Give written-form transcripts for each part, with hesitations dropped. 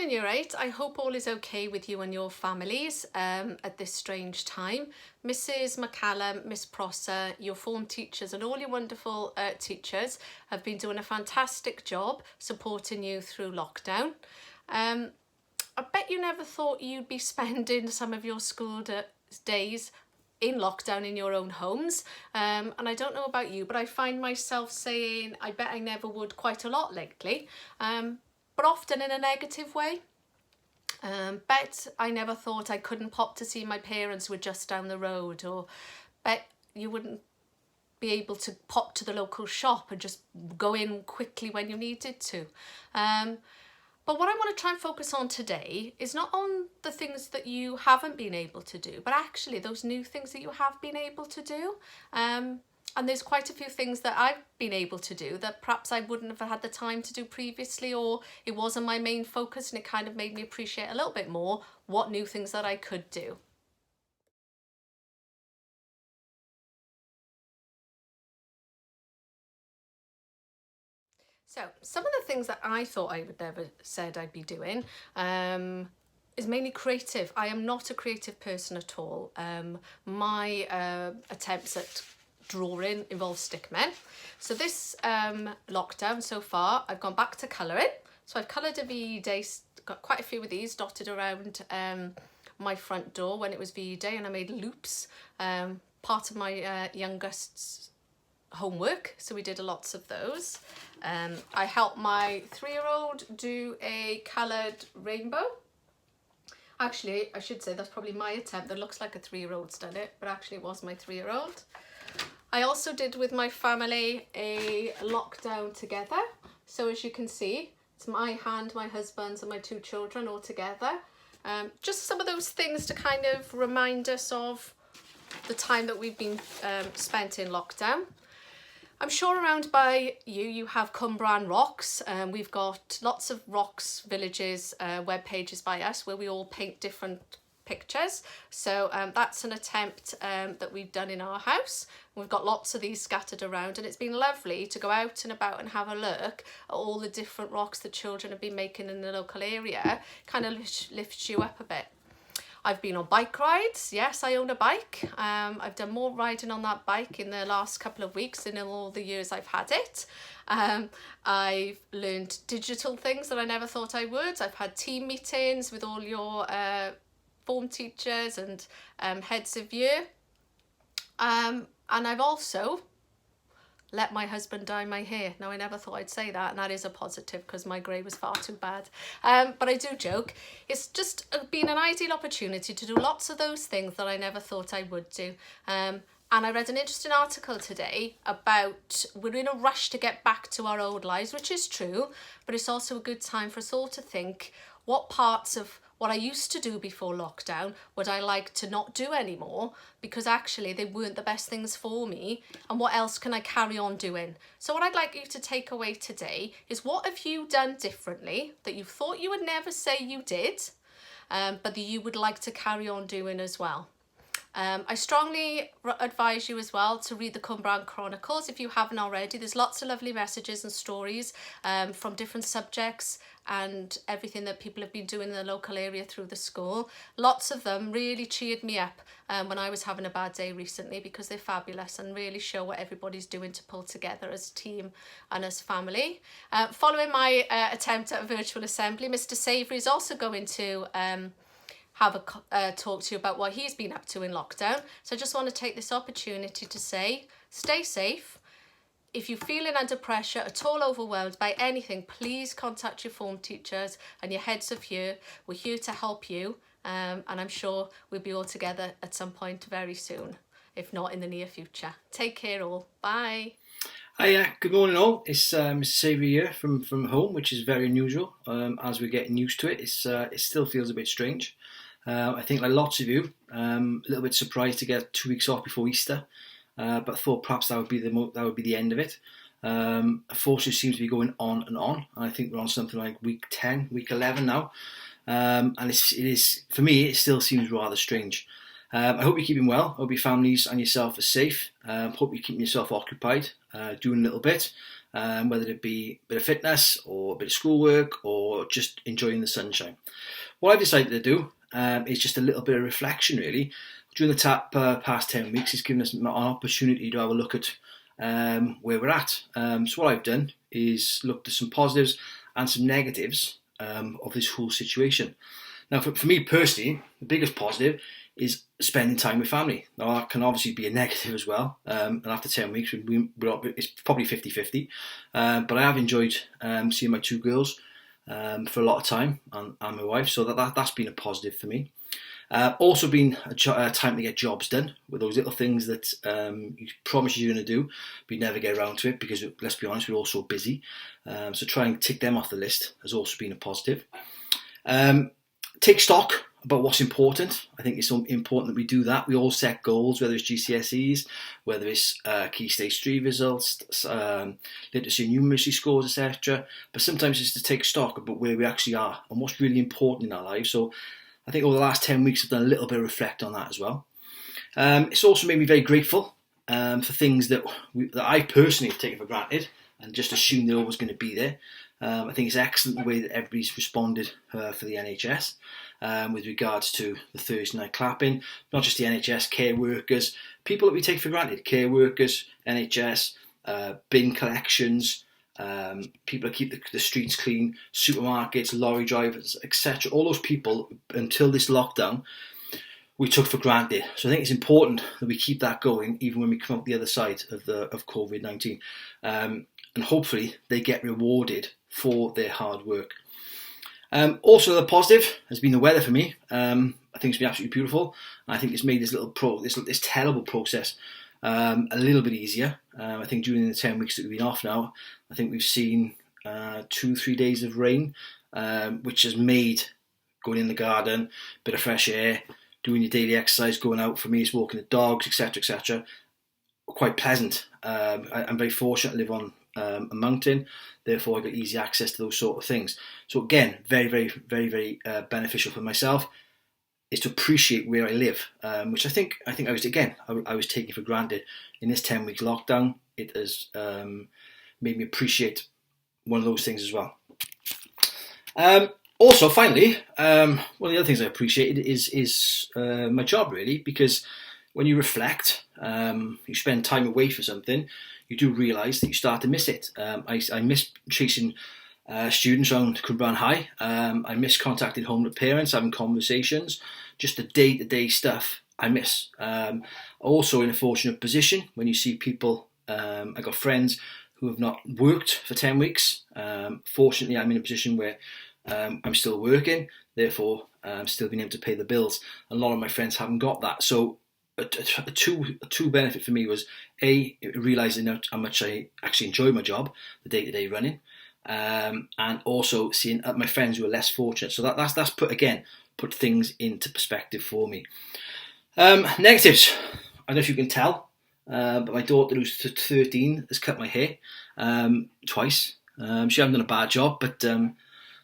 morning, Year 8. I hope all is okay with you and your families at this strange time. Mrs. McCallum, Miss Prosser, your form teachers and all your wonderful teachers have been doing a fantastic job supporting you through lockdown. I bet you never thought you'd be spending some of your school days in lockdown in your own homes, and I don't know about you, but I find myself saying I bet I never would quite a lot lately, but often in a negative way. Bet I never thought I couldn't pop to see my parents who were just down the road, or bet you wouldn't be able to pop to the local shop and just go in quickly when you needed to. But what I want to try and focus on today is not on the things that you haven't been able to do, but actually those new things that you have been able to do. And there's quite a few things that I've been able to do that perhaps I wouldn't have had the time to do previously, or it wasn't my main focus, and it kind of made me appreciate a little bit more what new things that I could do. So some of the things that I thought I would never said I'd be doing is mainly creative. I am not a creative person at all. My attempts at drawing involve stickmen. So this lockdown so far, I've gone back to colouring. So I've coloured a VE Day, got quite a few of these dotted around my front door when it was VE Day, and I made loops, part of my youngest's homework, so we did lots of those. I helped my 3-year-old do a coloured rainbow. Actually, I should say that's probably my attempt. That looks like a 3-year-old's done it, but actually it was my 3-year-old. I also did with my family a lockdown together. So as you can see, it's my hand, my husband's and my 2 children all together. Just some of those things to kind of remind us of the time that we've been spent in lockdown. I'm sure around by you have Cwmbran Rocks. We've got lots of rocks, villages, web pages by us where we all paint different pictures. So that's an attempt that we've done in our house. We've got lots of these scattered around, and it's been lovely to go out and about and have a look at all the different rocks that children have been making in the local area. Kind of lifts you up a bit. I've been on bike rides. Yes, I own a bike. I've done more riding on that bike in the last couple of weeks than in all the years I've had it. I've learned digital things that I never thought I would. I've had team meetings with all your form teachers and heads of year. And I've also let my husband dye my hair. Now, I never thought I'd say that, and that is a positive because my grey was far too bad. But I do joke. It's just been an ideal opportunity to do lots of those things that I never thought I would do. And I read an interesting article today about we're in a rush to get back to our old lives, which is true, but it's also a good time for us all to think what parts of what I used to do before lockdown would I like to not do anymore, because actually they weren't the best things for me, and what else can I carry on doing? So what I'd like you to take away today is, what have you done differently that you thought you would never say you did, but that you would like to carry on doing as well? I strongly advise you as well to read the Cwmbran Chronicles if you haven't already. There's lots of lovely messages and stories from different subjects and everything that people have been doing in the local area through the school. Lots of them really cheered me up when I was having a bad day recently, because they're fabulous and really show what everybody's doing to pull together as a team and as family. Following my attempt at a virtual assembly, Mr. Savory is also going to have a talk to you about what he's been up to in lockdown. So I just want to take this opportunity to say, stay safe. If you're feeling under pressure, at all overwhelmed by anything, please contact your form teachers and your heads of year. We're here to help you, and I'm sure we'll be all together at some point very soon, if not in the near future. Take care all. Bye. Hiya, good morning all. It's Mr. Savory here from home, which is very unusual. As we're getting used to it, it still feels a bit strange. I think, like lots of you, a little bit surprised to get 2 weeks off before Easter, but thought perhaps that would be the end of it. Unfortunately, it seems to be going on and on. I think we're on something like week 10, week 11 now, and it is for me. It still seems rather strange. I hope you're keeping well. I hope your families and yourself are safe. Hope you're keeping yourself occupied, doing a little bit. whether it be a bit of fitness or a bit of schoolwork or just enjoying the sunshine. What I've decided to do is just a little bit of reflection, really. During the past 10 weeks, it's given us an opportunity to have a look at where we're at. So what I've done is looked at some positives and some negatives of this whole situation. Now, for me personally, the biggest positive is spending time with family. Now, that can obviously be a negative as well. And after 10 weeks, it's probably 50-50. But I have enjoyed seeing my two girls for a lot of time, and my wife. So that's been a positive for me. Also been a time to get jobs done with those little things that you promise you're going to do, but you never get around to it because, let's be honest, we're all so busy. So try and tick them off the list has also been a positive. Take stock about what's important. I think it's so important that we do that. We all set goals, whether it's GCSEs, whether it's Key Stage 3 results, literacy and numeracy scores, etc. But sometimes it's to take stock about where we actually are and what's really important in our lives. So I think over the last 10 weeks I've done a little bit of reflect on that as well. It's also made me very grateful for things that I personally have taken for granted and just assumed they're always going to be there. I think it's excellent the way that everybody's responded for the NHS with regards to the Thursday night clapping. Not just the NHS, care workers, people that we take for granted, care workers, NHS, bin collections, people that keep the streets clean, supermarkets, lorry drivers, etc. All those people, until this lockdown, we took for granted. So I think it's important that we keep that going even when we come out the other side of COVID-19. And hopefully they get rewarded for their hard work. Also, the positive has been the weather for me. I think it's been absolutely beautiful. I think it's made this terrible process a little bit easier. I think during the 10 weeks that we've been off now, I think we've seen 2-3 days of rain, which has made going in the garden, bit of fresh air, doing your daily exercise, going out, for me it's walking the dogs, etc., quite pleasant. I'm very fortunate to live on a mountain, therefore I got easy access to those sort of things. So again, very, very, very, very beneficial for myself is to appreciate where I live, which I think I was taking for granted in this 10-week lockdown. It has made me appreciate one of those things as well. Also, finally, one of the other things I appreciated is my job, really, because when you reflect, you spend time away for something, you do realise that you start to miss it. I miss chasing students around Cwmbran High. I miss contacting home parents, having conversations, just the day-to-day stuff I miss. Also in a fortunate position when you see people, I got friends who have not worked for 10 weeks. Fortunately, I'm in a position where I'm still working, therefore I'm still being able to pay the bills. A lot of my friends haven't got that. So a two benefit for me was realising how much I actually enjoy my job, the day-to-day running, and also seeing my friends who are less fortunate. So that's put things into perspective for me. Negatives. I don't know if you can tell, but my daughter, who's 13, has cut my hair twice. She hasn't done a bad job, but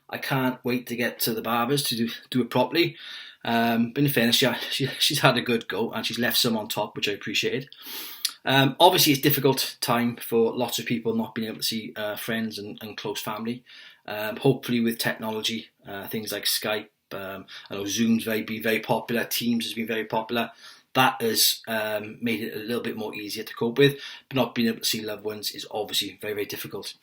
I can't wait to get to the barbers to do it properly. But in fairness, she's had a good go and she's left some on top, which I appreciated. Obviously, it's a difficult time for lots of people not being able to see friends and close family. Hopefully, with technology, things like Skype, I know Zoom's been very popular, Teams has been very popular. That has made it a little bit more easier to cope with, but not being able to see loved ones is obviously very, very difficult.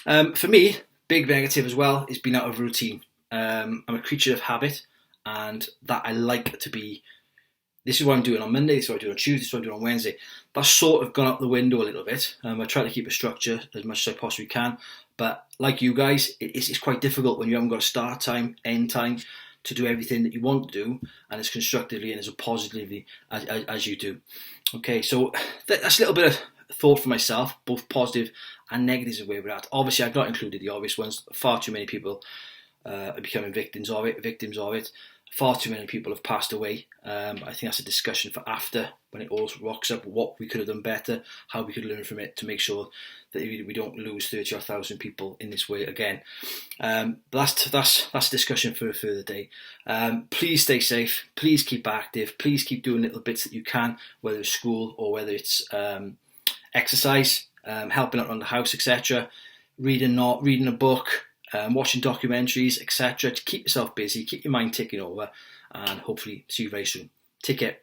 For me, big negative as well is being out of routine. I'm a creature of habit, and that I like to be, this is what I'm doing on Monday, this is what I do on Tuesday, this is what I do on Wednesday. That's sort of gone out the window a little bit. I try to keep a structure as much as I possibly can, but like you guys, it's quite difficult when you haven't got a start time, end time, to do everything that you want to do, and as constructively and as positively as you do. Okay, so that's a little bit of thought for myself, both positive and negatives of where we're at. Obviously, I've not included the obvious ones. Far too many people are becoming victims of it. Far too many people have passed away. I think that's a discussion for after, when it all rocks up, what we could have done better, how we could learn from it to make sure that we don't lose 30,000 people in this way again. But that's a discussion for a further day. Please stay safe. Please keep active. Please keep doing little bits that you can, whether it's school or whether it's exercise. helping out around the house, etc. Reading a book, watching documentaries, etc. To keep yourself busy, keep your mind ticking over, and hopefully see you very soon. Take care.